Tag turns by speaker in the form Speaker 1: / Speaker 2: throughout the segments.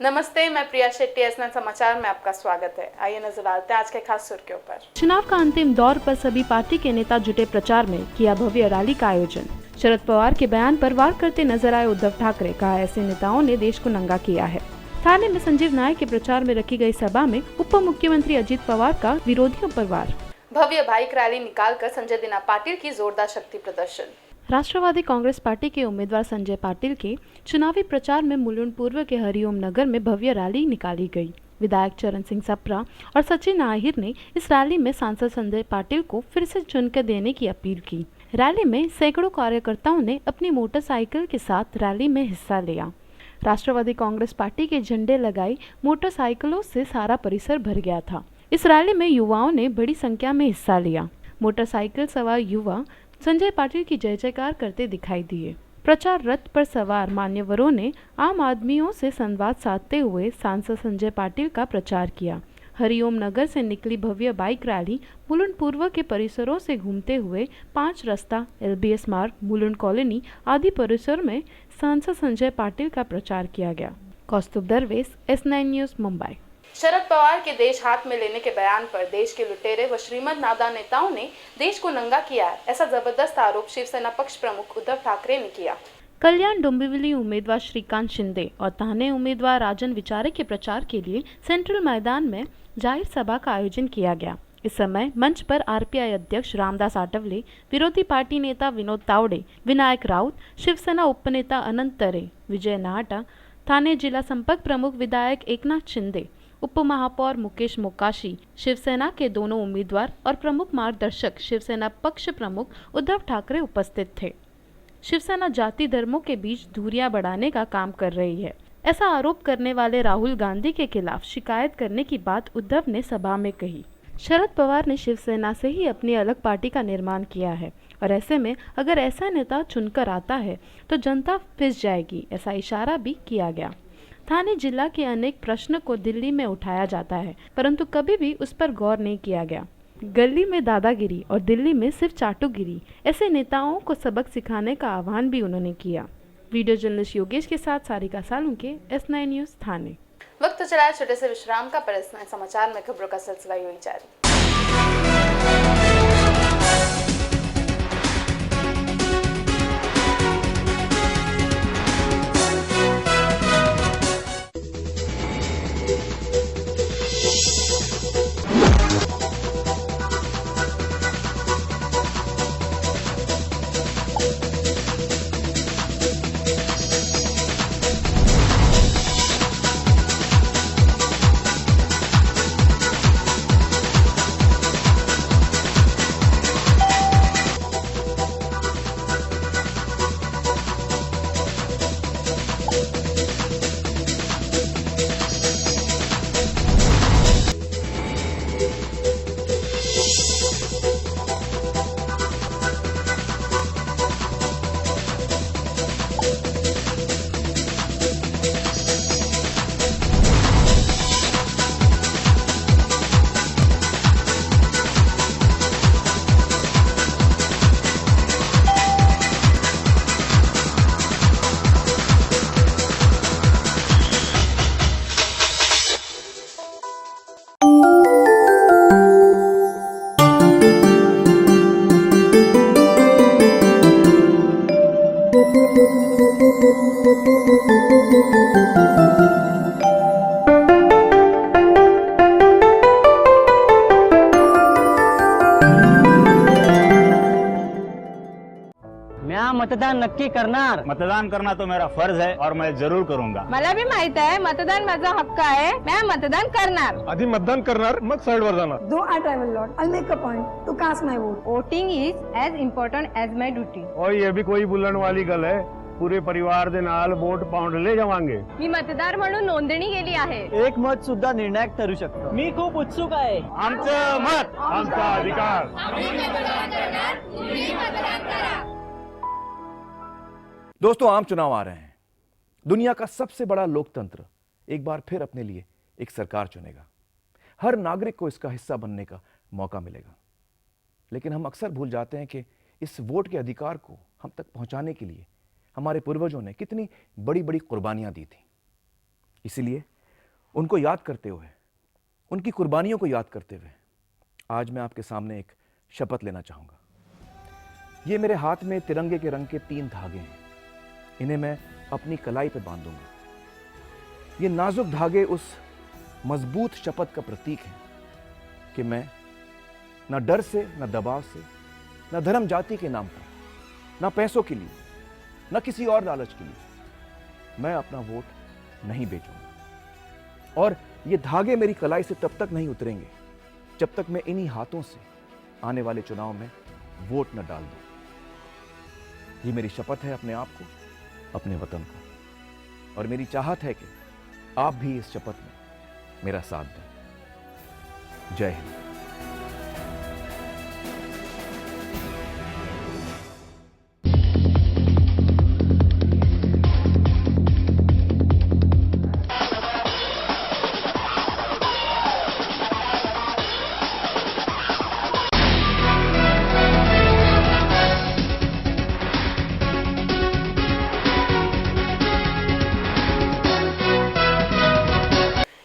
Speaker 1: नमस्ते, मैं प्रिया शेट्टी। एस9 समाचार में आपका स्वागत है। आइए नजर डालते हैं आज के खास सुर्खियों पर।
Speaker 2: चुनाव का अंतिम दौर पर सभी पार्टी के नेता जुटे प्रचार में, किया भव्य रैली का आयोजन। शरद पवार के बयान पर वार करते नजर आए उद्धव ठाकरे। कहा, ऐसे नेताओं ने देश को नंगा किया है। थाने में संजीव नायक के प्रचार में रखी गई सभा में उप मुख्यमंत्री अजित पवार का विरोधियों पर वार।
Speaker 1: भव्य बाइक रैली निकालकर संजय दिना पाटिल की जोरदार शक्ति प्रदर्शन।
Speaker 2: राष्ट्रवादी कांग्रेस पार्टी के उम्मीदवार संजय पाटिल के चुनावी प्रचार में मुलुंड पूर्व के हरिओम नगर में भव्य रैली निकाली गई। विधायक चरण सिंह सप्रा और सचिन आहिर ने इस रैली में सांसद संजय पाटिल को फिर से चुनकर देने की अपील की। रैली में सैकड़ों कार्यकर्ताओं ने अपनी मोटरसाइकिल के साथ रैली में हिस्सा लिया। राष्ट्रवादी कांग्रेस पार्टी के झंडे लगाई मोटरसाइकिलों से सारा परिसर भर गया था। इस रैली में युवाओं ने बड़ी संख्या में हिस्सा लिया। मोटरसाइकिल सवार युवा संजय पाटिल की जय जयकार करते दिखाई दिए। प्रचार रथ पर सवार मान्यवरों ने आम आदमियों से संवाद साधते हुए सांसद संजय पाटिल का प्रचार किया। हरिओम नगर से निकली भव्य बाइक रैली मुलुंड पूर्व के परिसरों से घूमते हुए 5 रास्ता, LBS मार्ग, मुलुंड कॉलोनी आदि परिसर में सांसद संजय पाटिल का प्रचार किया गया। कौस्तुभ दरवेश, S9 न्यूज, मुंबई।
Speaker 1: शरद पवार के देश हाथ में लेने के बयान पर देश के लुटेरे व श्रीमंत नादान नेताओं ने देश को नंगा किया है, ऐसा जबरदस्त आरोप शिवसेना पक्ष प्रमुख उद्धव ठाकरे ने किया।
Speaker 2: कल्याण डोंबिवली उम्मीदवार श्रीकांत शिंदे और थाने उम्मीदवार राजन विचारे के प्रचार के लिए सेंट्रल मैदान में जाहिर सभा का आयोजन किया गया। इस समय मंच पर RPI अध्यक्ष रामदास आठवले, विरोधी पार्टी नेता विनोद तावड़े, विनायक राउत, शिवसेना उपनेता अनंत तरे, विजय नाहटा, थाने जिला संपर्क प्रमुख विधायक एकनाथ शिंदे, उप महापौर मुकेश मोकाशी, शिवसेना के दोनों उम्मीदवार और प्रमुख मार्गदर्शक शिवसेना पक्ष प्रमुख उद्धव ठाकरे उपस्थित थे। शिवसेना जाति धर्मों के बीच दूरियां बढ़ाने का काम कर रही है, ऐसा आरोप करने वाले राहुल गांधी के खिलाफ शिकायत करने की बात उद्धव ने सभा में कही। शरद पवार ने शिवसेना से ही अपनी अलग पार्टी का निर्माण किया है और ऐसे में अगर ऐसा नेता चुनकर आता है तो जनता पिस जाएगी, ऐसा इशारा भी किया गया। थाने जिला के अनेक प्रश्न को दिल्ली में उठाया जाता है, परंतु कभी भी उस पर गौर नहीं किया गया। गली में दादागिरी और दिल्ली में सिर्फ चाटुगिरी, ऐसे नेताओं को सबक सिखाने का आह्वान भी उन्होंने किया। वीडियो जर्नलिस्ट योगेश के साथ सारिका सालुंके, S9 न्यूज, थाने।
Speaker 1: वक्त चला छोटे से विश्राम का, पर S9 समाचार में खबरों का सिलसिला यूं ही जारी।
Speaker 3: मतदान नक्की करणार।
Speaker 4: मतदान करना तो मेरा फर्ज है और मैं जरूर करूंगा।
Speaker 5: मला भी माहित आहे मतदान माझा हक्क आहे, मैं मतदान करणार।
Speaker 6: आधी मतदान करणार, मग साइडवर जाणार।
Speaker 7: Though I travel lot, I'll make a point to cast my vote.
Speaker 5: Voting is as important as my duty.
Speaker 6: और ये भी कोई बुलण वाली गल है, पूरे परिवार दे नाल वोट पाउंड ले जावांगे।
Speaker 5: मी मतदार म्हणून नोंदणी केली आहे।
Speaker 3: एक मत सुद्धा निर्णायक ठरू शकतो। मी खूप उत्सुक आहे।
Speaker 6: आमचं मत, आमचा अधिकार।
Speaker 8: दोस्तों, आम चुनाव आ रहे हैं। दुनिया का सबसे बड़ा लोकतंत्र एक बार फिर अपने लिए एक सरकार चुनेगा। हर नागरिक को इसका हिस्सा बनने का मौका मिलेगा। लेकिन हम अक्सर भूल जाते हैं कि इस वोट के अधिकार को हम तक पहुंचाने के लिए हमारे पूर्वजों ने कितनी बड़ी बड़ी कुर्बानियां दी थी। इसीलिए उनको याद करते हुए, उनकी कुर्बानियों को याद करते हुए आज मैं आपके सामने एक शपथ लेना चाहूंगा। ये मेरे हाथ में तिरंगे के रंग के 3 धागे हैं। इन्हें मैं अपनी कलाई पे बांधूंगा। ये नाजुक धागे उस मजबूत शपथ का प्रतीक है कि मैं न डर से, न दबाव से, न धर्म जाति के नाम पर, न पैसों के लिए, न किसी और लालच के लिए मैं अपना वोट नहीं बेचूंगा। और ये धागे मेरी कलाई से तब तक नहीं उतरेंगे जब तक मैं इन्हीं हाथों से आने वाले चुनाव में वोट न डाल दूं। ये मेरी शपथ है अपने आप को, अपने वतन को, और मेरी चाहत है कि आप भी इस शपथ में मेरा साथ दें। जय हिंद।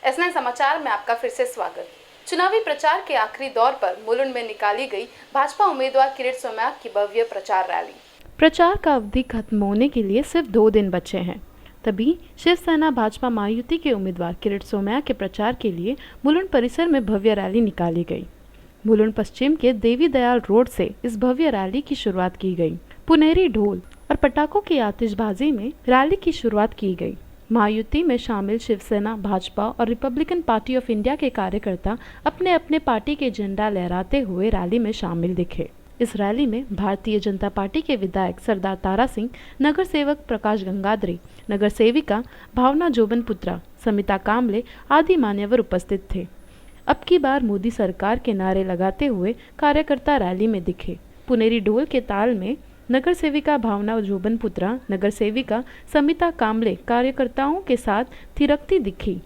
Speaker 1: एस9 समाचार में आपका फिर से स्वागत। चुनावी प्रचार के आखिरी दौर पर मुलुंड में निकाली गई भाजपा उम्मीदवार किरीट सोमैया की भव्य प्रचार रैली।
Speaker 2: प्रचार का अवधि खत्म होने के लिए सिर्फ 2 दिन बचे हैं, तभी शिवसेना भाजपा महायुति के उम्मीदवार किरीट सोमैया के प्रचार के लिए मुलुंड परिसर में भव्य रैली निकाली गई। मुलुंड पश्चिम के देवी दयाल रोड से इस भव्य रैली की शुरुआत की गई। पुनेरी ढोल और पटाखों की आतिशबाजी में रैली की शुरुआत की गई। महायुति में शामिल शिवसेना, भाजपा और रिपब्लिकन पार्टी ऑफ इंडिया के कार्यकर्ता अपने अपने पार्टी के झंडा लहराते हुए रैली में शामिल दिखे। इस रैली में भारतीय जनता पार्टी के विधायक सरदार तारा सिंह, नगर सेवक प्रकाश गंगाधरी, नगर सेविका भावना जोबनपुत्रा, समिता कामले आदि मान्यवर उपस्थित थे। अब की बार मोदी सरकार के नारे लगाते हुए कार्यकर्ता रैली में दिखे। पुनेरी ढोल के ताल में नगर सेविका भावना जोबनपुत्रा, नगर सेविका समिता कामले कार्यकर्ताओं के साथ थिरकती दिखी।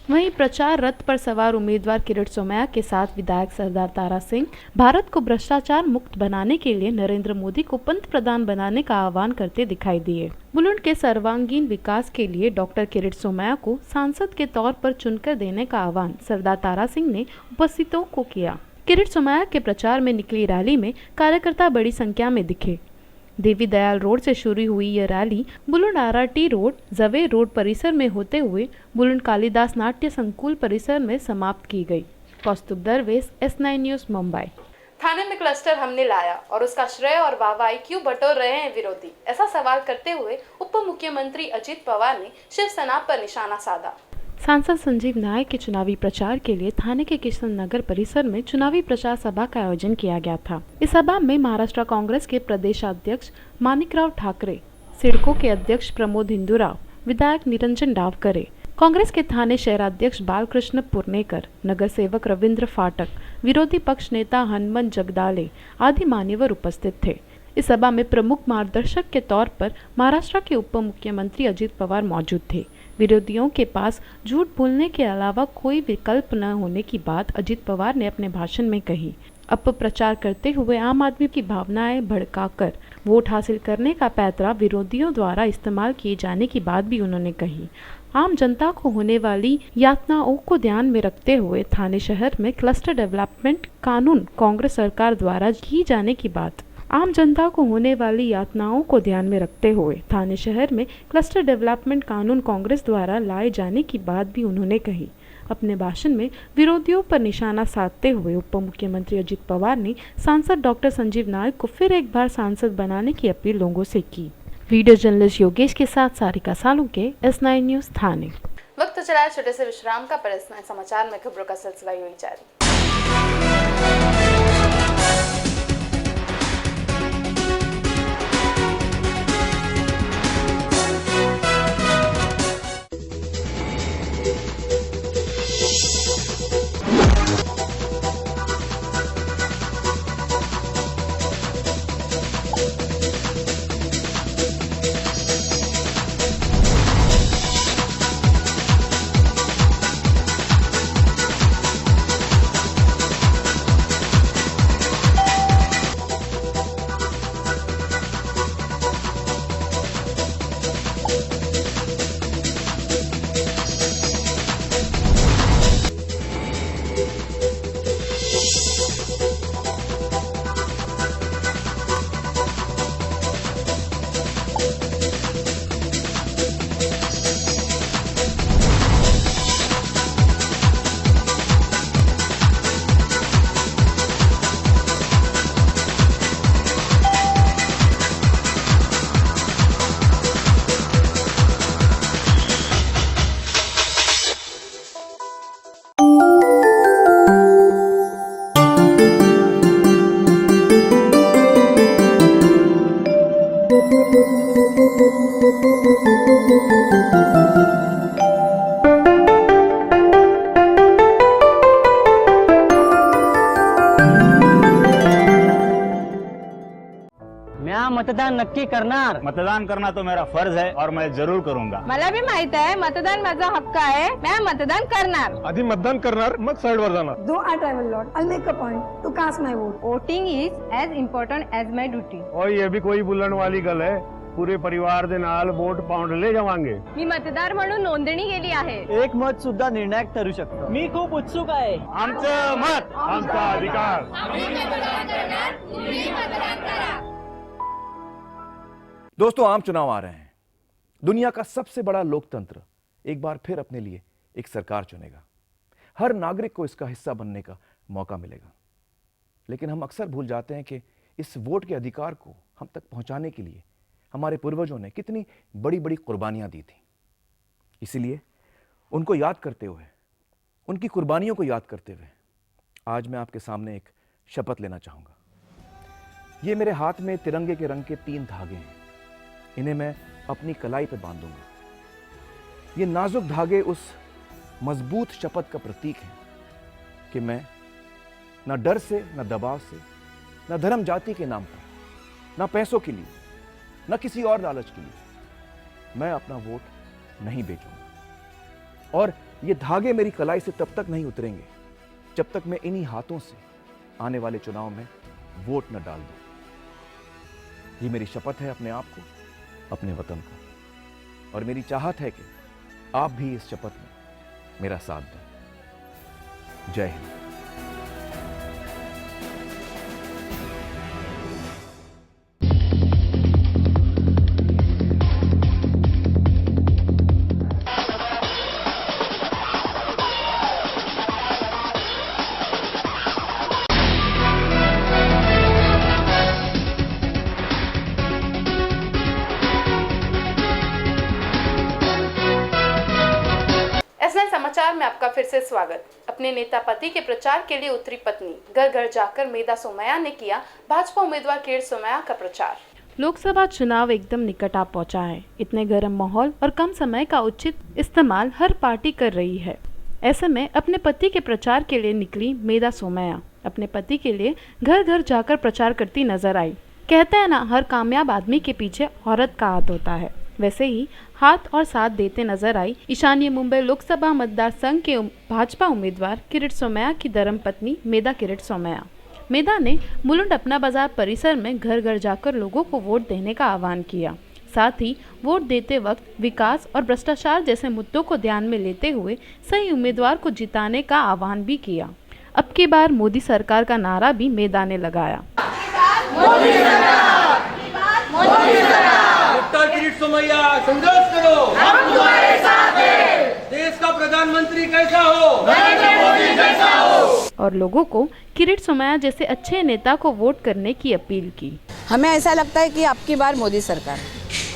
Speaker 2: वहीं प्रचार रथ पर सवार उम्मीदवार किरीट सोमैया के साथ विधायक सरदार तारा सिंह भारत को भ्रष्टाचार मुक्त बनाने के लिए नरेंद्र मोदी को पंत प्रधान बनाने का आह्वान करते दिखाई दिए। मुलुंड के सर्वांगीण विकास के लिए डॉक्टर किरीट सोमैया को सांसद के तौर पर चुनकर देने का आह्वान सरदार तारा सिंह ने उपस्थितों को किया। किरीट सोमैया के प्रचार में निकली रैली में कार्यकर्ता बड़ी संख्या में दिखे। देवी दयाल रोड से शुरू हुई यह रैली बुलुंड आरआरटी रोड, जवे रोड परिसर में होते हुए बुलुंड कालिदास नाट्य संकुल परिसर में समाप्त की गई। कौस्तुभ दरवेश, एस9 न्यूज़, मुंबई।
Speaker 1: थाने में क्लस्टर हमने लाया और उसका श्रेय और वाहवाही क्यों बटोर रहे हैं विरोधी, ऐसा सवाल करते हुए उप मुख्यमंत्री अजित पवार ने शिवसेना पर निशाना साधा।
Speaker 2: सांसद संजीव नायक के चुनावी प्रचार के लिए थाने के किशन नगर परिसर में चुनावी प्रचार सभा का आयोजन किया गया था। इस सभा में महाराष्ट्र कांग्रेस के प्रदेशाध्यक्ष माणिकराव ठाकरे, सिडको के अध्यक्ष प्रमोद हिंदूराव, विधायक निरंजन डावकरे, कांग्रेस के थाने शहराध्यक्ष बालकृष्ण पुर्नेकर, नगर सेवक रविंद्र फाटक, विरोधी पक्ष नेता हनुमंत जगदाले आदि मान्यवर उपस्थित थे। इस सभा में प्रमुख मार्गदर्शक के तौर पर महाराष्ट्र के उप मुख्यमंत्री अजित पवार मौजूद थे। विरोधियों के पास झूठ बोलने के अलावा कोई विकल्प न होने की बात अजित पवार ने अपने भाषण में कही। अपप्रचार करते हुए आम आदमी की भावनाएं भड़काकर वोट हासिल करने का पैंतरा विरोधियों द्वारा इस्तेमाल किए जाने की बात भी उन्होंने कही। आम जनता को होने वाली यातनाओं को ध्यान में रखते हुए थाने शहर में क्लस्टर डेवलपमेंट कानून कांग्रेस सरकार द्वारा की जाने की बात आम जनता को होने वाली यातनाओं को ध्यान में रखते हुए थाने शहर में क्लस्टर डेवलपमेंट कानून कांग्रेस द्वारा लाए जाने की बात भी उन्होंने कही। अपने भाषण में विरोधियों पर निशाना साधते हुए उप मुख्यमंत्री अजित पवार ने सांसद डॉक्टर संजीव नायक को फिर एक बार सांसद बनाने की अपील लोगों से की। वीडियो जर्नलिस्ट योगेश के साथ सारिका सालुंके, एस9 न्यूज़, थाने।
Speaker 1: वक्त चला छोटे से विश्राम का, पर एस9 समाचार में खबरों का सिलसिला यूं ही जारी।
Speaker 3: म्या मतदान नक्की करणार.
Speaker 4: मतदान करना तो मेरा फर्ज है और मैं जरूर करूंगा.
Speaker 5: मला भी माहित आहे मतदान माझा हक्क आहे. मैं मतदान करणार.
Speaker 6: आधी मतदान करणार मग साईडवर जाणार.
Speaker 7: Though I travel a lot, I'll make a point to cast my vote.
Speaker 5: Voting is as important as my duty.
Speaker 6: और ये भी कोई बुलण वाली गल है, पूरे परिवार दे नाल वोट पाउंड ले जावांगे.
Speaker 5: मी मतदार म्हणून नोंदणी केली आहे.
Speaker 3: एक मत सुद्धा निर्णायक ठरू शकतं. मी खूप उत्सुक आहे.
Speaker 4: आमचं मत
Speaker 6: आमचा अधिकार.
Speaker 8: दोस्तों, आम चुनाव आ रहे हैं. दुनिया का सबसे बड़ा लोकतंत्र एक बार फिर अपने लिए एक सरकार चुनेगा. हर नागरिक को इसका हिस्सा बनने का मौका मिलेगा. लेकिन हम अक्सर भूल जाते हैं कि इस वोट के अधिकार को हम तक पहुंचाने के लिए हमारे पूर्वजों ने कितनी बड़ी बड़ी कुर्बानियां दी थी. इसीलिए उनको याद करते हुए, उनकी कुर्बानियों को याद करते हुए आज मैं आपके सामने एक शपथ लेना चाहूंगा. ये मेरे हाथ में तिरंगे के रंग के 3 धागे हैं. इन्हें मैं अपनी कलाई पर बांधूंगा. ये नाजुक धागे उस मजबूत शपथ का प्रतीक हैं कि मैं न डर से, न दबाव से, न धर्म जाति के नाम पर, न पैसों के लिए, न किसी और लालच के लिए मैं अपना वोट नहीं बेचूंगा. और ये धागे मेरी कलाई से तब तक नहीं उतरेंगे जब तक मैं इन्हीं हाथों से आने वाले चुनाव में वोट न डाल दूं. ये मेरी शपथ है अपने आप को, अपने वतन को. और मेरी चाहत है कि आप भी इस शपथ में मेरा साथ दें. जय हिंद.
Speaker 1: एसएन समाचार में आपका फिर से स्वागत. अपने नेता पति के प्रचार के लिए उतरी पत्नी. घर घर जाकर मेधा सोमैया ने किया भाजपा उम्मीदवार किरीट सोमैया का प्रचार.
Speaker 2: लोकसभा चुनाव एकदम निकट आ पहुंचा है. इतने गर्म माहौल और कम समय का उचित इस्तेमाल हर पार्टी कर रही है. ऐसे में अपने पति के प्रचार के लिए निकली मेधा सोमैया अपने पति के लिए घर घर जाकर प्रचार करती नजर आई. कहते हैं ना, हर कामयाब आदमी के पीछे औरत का हाथ होता है. वैसे ही हाथ और साथ देते नजर आई ईशान्य मुंबई लोकसभा मतदार संघ के भाजपा उम्मीदवार किरीट सोमैया की धर्मपत्नी मेधा किरीट सोमैया. मेधा ने मुलुंड अपना बाजार परिसर में घर घर जाकर लोगों को वोट देने का आह्वान किया. साथ ही वोट देते वक्त विकास और भ्रष्टाचार जैसे मुद्दों को ध्यान में लेते हुए सही उम्मीदवार को जिताने का आह्वान भी किया. अब की बार मोदी सरकार का नारा भी मेधा ने लगाया.
Speaker 9: डॉक्टर किरीट सोमैया संघर्ष करो, हम तुम्हारे साथ हैं. देश का प्रधानमंत्री कैसा हो? नरेंद्र मोदी जैसा हो.
Speaker 2: और लोगों को किरीट सोमैया जैसे अच्छे नेता को वोट करने की अपील की.
Speaker 10: हमें ऐसा लगता है कि आपकी बार मोदी सरकार,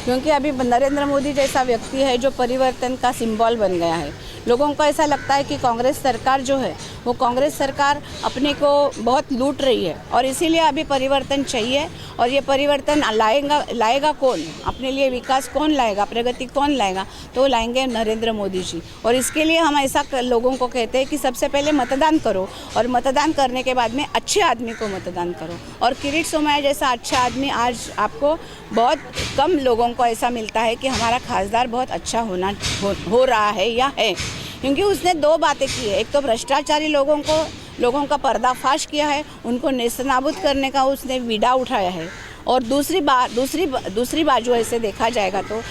Speaker 10: क्योंकि अभी नरेंद्र मोदी जैसा व्यक्ति है जो परिवर्तन का सिंबल बन गया है. लोगों को ऐसा लगता है कि कांग्रेस सरकार जो है वो कांग्रेस सरकार अपने को बहुत लूट रही है और इसीलिए अभी परिवर्तन चाहिए. और ये परिवर्तन लाएगा कौन? अपने लिए विकास कौन लाएगा, प्रगति कौन लाएगा? तो लाएंगे नरेंद्र मोदी जी. और इसके लिए हम ऐसा लोगों को कहते हैं कि सबसे पहले मतदान करो और मतदान करने के बाद में अच्छे आदमी को मतदान करो. और किरीट सोमैया जैसा अच्छा आदमी आज आपको बहुत कम लोगों को ऐसा मिलता है कि हमारा खासदार बहुत अच्छा हो रहा है या है, क्योंकि उसने 2 बातें की है. एक तो भ्रष्टाचारी लोगों का पर्दाफाश किया है, उनको नेस्तनाबूद करने का उसने बीड़ा उठाया है. और दूसरी बाजू ऐसे देखा जाएगा तो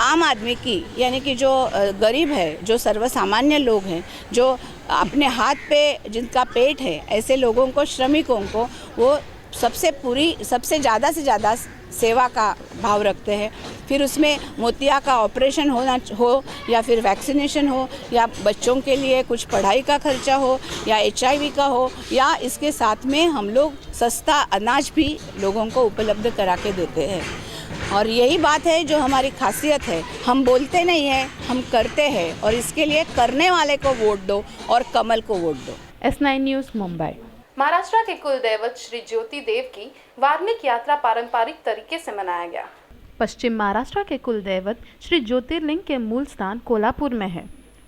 Speaker 10: आम आदमी की, यानी कि जो गरीब है, जो सर्वसामान्य लोग हैं, जो अपने हाथ पे जिनका पेट है, ऐसे लोगों को, श्रमिकों को वो सबसे ज़्यादा से ज़्यादा सेवा का भाव रखते हैं. फिर उसमें मोतिया का ऑपरेशन हो या फिर वैक्सीनेशन हो या बच्चों के लिए कुछ पढ़ाई का खर्चा हो या HIV का हो, या इसके साथ में हम लोग सस्ता अनाज भी लोगों को उपलब्ध करा के देते हैं. और यही बात है जो हमारी खासियत है. हम बोलते नहीं हैं, हम करते हैं. और इसके लिए करने वाले को वोट दो और कमल को वोट दो.
Speaker 2: S9 news Mumbai.
Speaker 1: महाराष्ट्र के कुल दैवत श्री ज्योति देव की वार्षिक यात्रा पारंपरिक तरीके से मनाया गया।
Speaker 2: पश्चिम महाराष्ट्र के कुल दैवत श्री ज्योतिर्लिंग के मूल स्थान कोल्हापुर में है।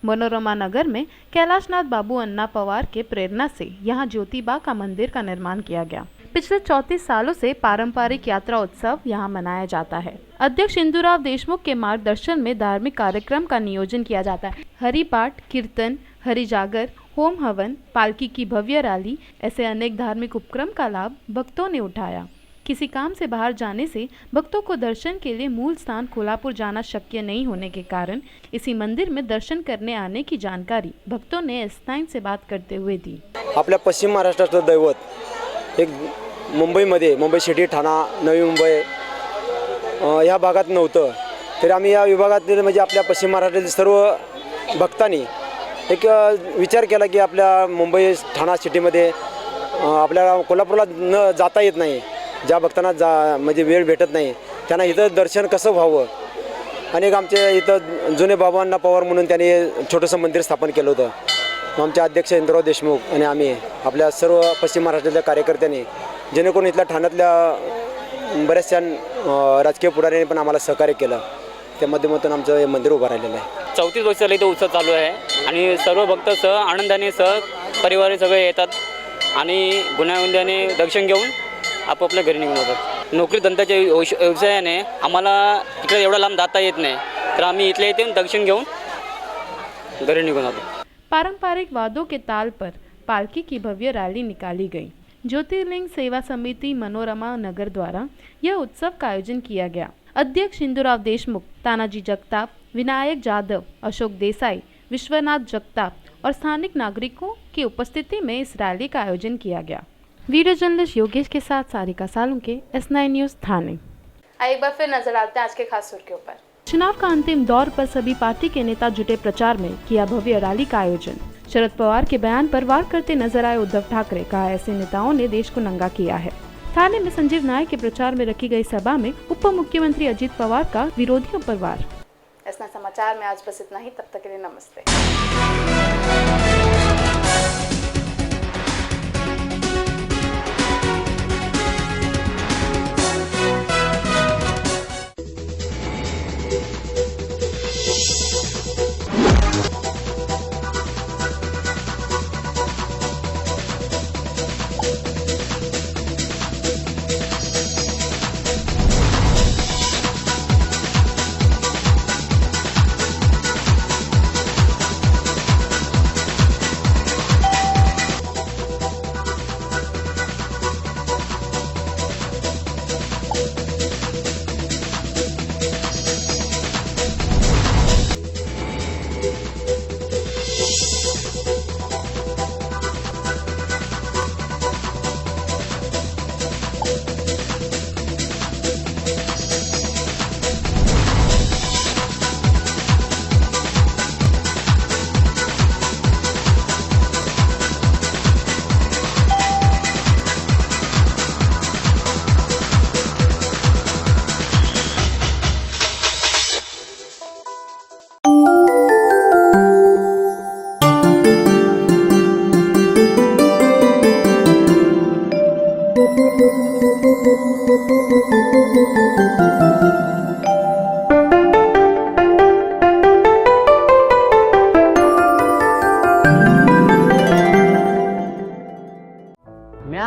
Speaker 2: मनोरमा नगर में कैलाशनाथ बाबू अन्ना पवार के प्रेरणा से यहाँ ज्योतिबा का मंदिर का निर्माण किया गया। पिछले 34 सालों से पारंपरिक यात्रा उत्सव यहाँ मनाया जाता है। अध्यक्ष इंदुराव देशमुख के मार्गदर्शन में धार्मिक कार्यक्रम का नियोजन किया जाता है। हरिपाठ, कीर्तन, हरि जागर, होम हवन, पालकी की भव्य रैली, ऐसे अनेक धार्मिक उपक्रम का लाभ भक्तों ने उठाया। किसी काम से बाहर जाने से भक्तों को दर्शन के लिए मूल स्थान कोल्हापुर जाना शक्य नहीं होने के कारण इसी मंदिर में दर्शन करने आने की जानकारी भक्तों ने एस9 से बात करते हुए दी।
Speaker 11: आपल्या पश्चिम महाराष्ट्राचं दैवत एक मुंबई सिटी, ठाणा, नवी मुंबई या भागात नव्हतं, तरी आम्ही या विभागातील म्हणजे आपल्या पश्चिम महाराष्ट्रातील सर्व भक्तांनी एक विचार केला की आपल्या मुंबई ठाणा सिटीमध्ये आपल्याला कोल्हापूरला न जाता येत नाही, ज्या भक्तांना म्हणजे वेळ भेटत नाही त्यांना इथं दर्शन कसं व्हावं। अनेक आमचे इथं जुने बाबांना पवार म्हणून त्यांनी छोटंसं मंदिर स्थापन केलं होतं। आमचे अध्यक्ष इंदुराव देशमुख आणि आम्ही आपल्या सर्व पश्चिम महाराष्ट्रातल्या कार्यकर्त्यांनी, जेणेकरून इथल्या ठाण्यातल्या बऱ्याचशा राजकीय पुढाऱ्यांनी पण आम्हाला सहकार्य केलं, त्या माध्यमातून आमचं हे मंदिर उभं राहिलेलं आहे।
Speaker 3: 34 वर्ष झाले इथं उत्सव चालू आहे आणि सर्व भक्त आनंदाने परिवार सगळे येतात आणि गुण्यागुंद्याने दर्शन घेऊन आपापल्या घरी निघून जातात। नोकरी धंद्याच्या व्यवसायाने आम्हाला तिकडे एवढा लांब जाता येत नाही, तर आम्ही इथल्या इथे दर्शन घेऊन घरी निघून जातो।
Speaker 2: पारंपरिक वाद्यों के ताल पर पालकी की भव्य रैली निकाली गई। ज्योतिर्लिंग सेवा समिति मनोरमा नगर द्वारा यह उत्सव का आयोजन किया गया। अध्यक्ष इंदुराव देशमुख, तानाजी जगताप, विनायक जाधव, अशोक देसाई, विश्वनाथ जगताप और स्थानिक नागरिकों की उपस्थिति में इस रैली का आयोजन किया गया। वीडियो जर्नलिस्ट योगेश के साथ सारिका सालुंके, S9 न्यूज़ थाने।
Speaker 1: एक बार फिर नजर डालते हैं आज के खास सुर्खियों पर।
Speaker 2: चुनाव का अंतिम दौर पर सभी पार्टी के नेता जुटे प्रचार में, किया भव्य रैली का आयोजन। शरद पवार के बयान पर वार करते नजर आए उद्धव ठाकरे, कहा ऐसे नेताओं ने देश को नंगा किया है। थाने में संजीव नायक के प्रचार में रखी गई सभा में उप मुख्यमंत्री अजित पवार का विरोधियों पर वार।
Speaker 1: S9 समाचार में आज बस इतना ही, तब तक के लिए नमस्ते।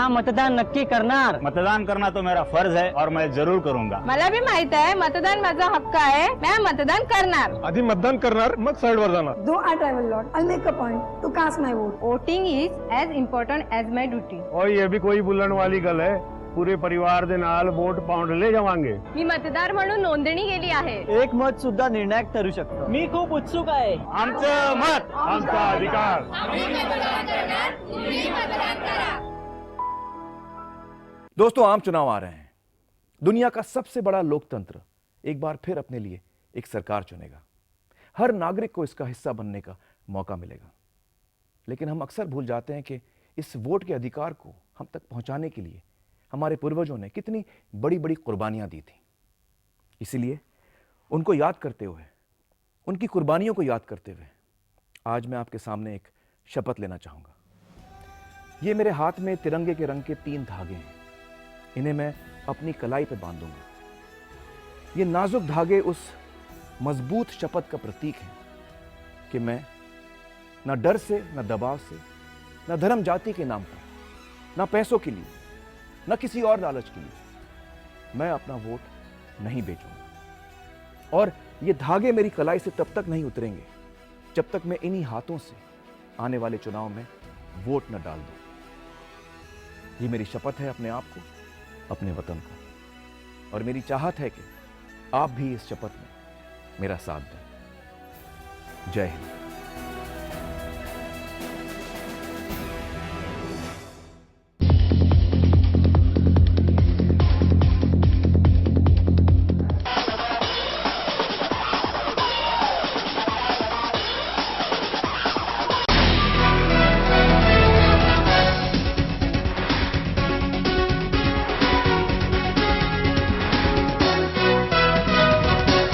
Speaker 3: मतदान नक्की करणार।
Speaker 4: मतदान करना तो मेरा फर्ज है और मैं जरूर करूंगा।
Speaker 5: मला भी माहित आहे मतदान माझा हक्क आहे, मैं मतदान करणार।
Speaker 6: आधी मतदान करणार, मग साईडवर जाणार।
Speaker 7: Though I travel lot, I'll make a point to cast my vote.
Speaker 5: Voting is as important as my duty.
Speaker 6: और ये भी कोई बुलण वाली गल है, पूरे परिवार दे नाल वोट पाउंड ले जावांगे।
Speaker 5: मी मतदार म्हणून नोंदणी केली आहे।
Speaker 3: एक मत सुद्धा निर्णायक ठरू शकतो। मी खूप उत्सुक आहे।
Speaker 4: आमचं मत,
Speaker 6: आमचा अधिकार।
Speaker 8: दोस्तों, आम चुनाव आ रहे हैं। दुनिया का सबसे बड़ा लोकतंत्र एक बार फिर अपने लिए एक सरकार चुनेगा। हर नागरिक को इसका हिस्सा बनने का मौका मिलेगा। लेकिन हम अक्सर भूल जाते हैं कि इस वोट के अधिकार को हम तक पहुंचाने के लिए हमारे पूर्वजों ने कितनी बड़ी बड़ी कुर्बानियां दी थी। इसीलिए उनको याद करते हुए, उनकी कुर्बानियों को याद करते हुए आज मैं आपके सामने एक शपथ लेना चाहूंगा। ये मेरे हाथ में तिरंगे के रंग के 3 धागे हैं। इन्हें मैं अपनी कलाई पे बांधूंगा। ये नाजुक धागे उस मजबूत शपथ का प्रतीक हैं कि मैं न डर से, न दबाव से, न धर्म जाति के नाम पर, न पैसों के लिए, न किसी और लालच के लिए मैं अपना वोट नहीं बेचूंगा। और ये धागे मेरी कलाई से तब तक नहीं उतरेंगे जब तक मैं इन्हीं हाथों से आने वाले चुनाव में वोट न डाल दूं। ये मेरी शपथ है अपने आप को, अपने वतन को, और मेरी चाहत है कि आप भी इस शपथ में मेरा साथ दें। जय हिंद।